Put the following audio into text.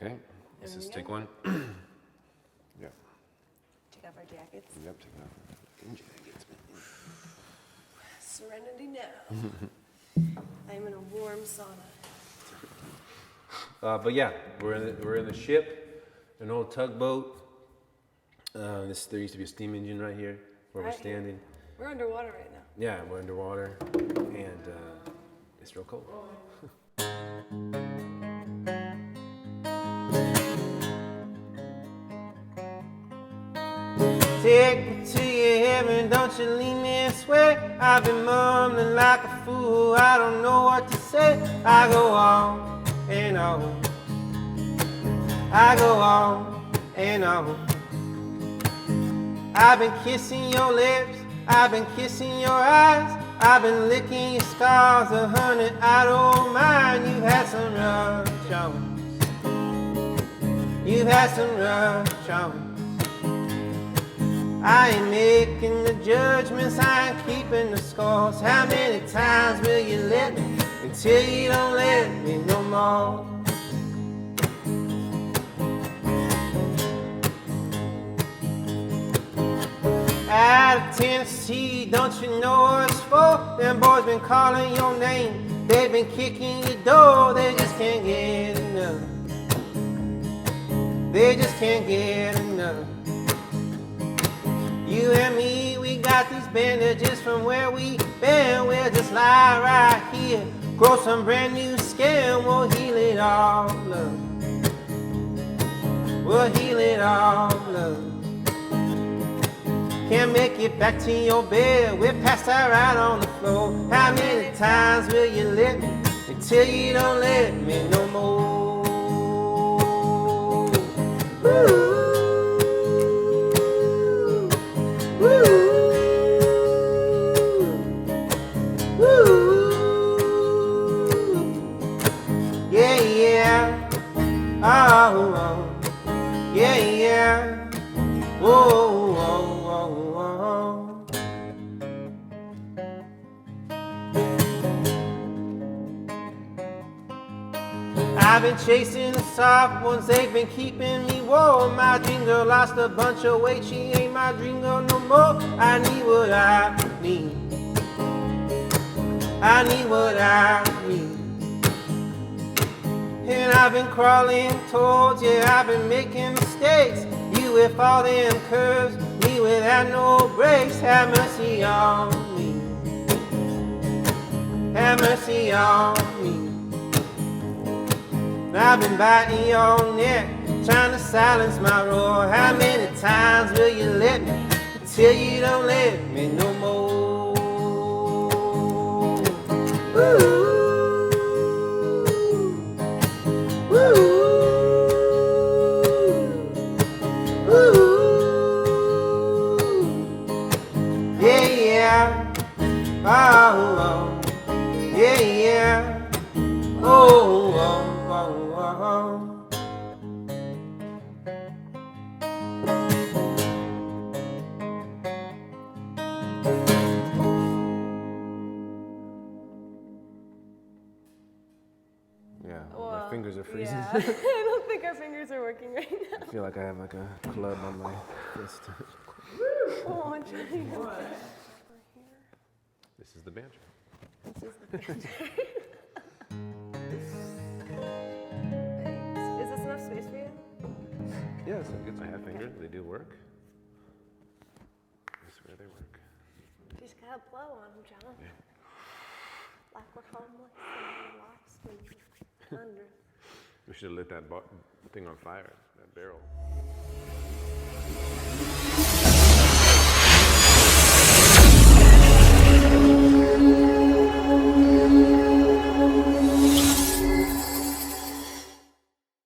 Okay, this is take one. Yeah. Take off our jackets. Yep, take off our jackets. Serenity now. I'm in a warm sauna. But yeah, we're in the ship, an old tugboat. There used to be a steam engine right here where we're standing. We're underwater right now. Yeah, we're underwater, and it's real cold. Take me to your heaven, don't you leave me astray. I've been mumbling like a fool, I don't know what to say. I go on and on, I go on and on. I've been kissing your lips, I've been kissing your eyes, I've been licking your scars, honey, I don't mind. You've had some rough jones, you've had some rough jones. I ain't making the judgments, I ain't keeping the scores. How many times will you let me until you don't let me no more? Out of Tennessee, don't you know what it's for? Them boys been calling your name, they've been kicking your door, they just can't get enough. They just can't get enough. You and me, we got these bandages from where we been. We'll just lie right here, grow some brand new skin. We'll heal it all up. We'll heal it all up. Can't make it back to your bed, we're passed out right on the floor. How many times will you let me until you don't let me no more? Ooh. Yeah, yeah, oh, oh, yeah, yeah, oh, oh, oh, oh. I've been chasing the soft ones, they've been keeping me warm. My dream girl lost a bunch of weight, she ain't my dream girl no more. I need what I need, I need what I need. And I've been crawling towards you, I've been making mistakes. You with all them curves, me without no brakes. Have mercy on me, have mercy on me. I've been biting your neck, trying to silence my roar. How many times will you let me until you don't let me no more? Ooh. Oh, oh, yeah, yeah, oh, oh, oh, oh. Yeah, well, my fingers are freezing. Yeah. I don't think our fingers are working right now. I feel like I have like a club on my wrist. Oh, Johnny. This is the banter. This is the banter. Is this enough space for you? Yeah, so I have fingers. They do work. I swear they work. You just gotta blow on them, John. Yeah. Like we're homeless and lost and under. We should have lit that thing on fire, that barrel.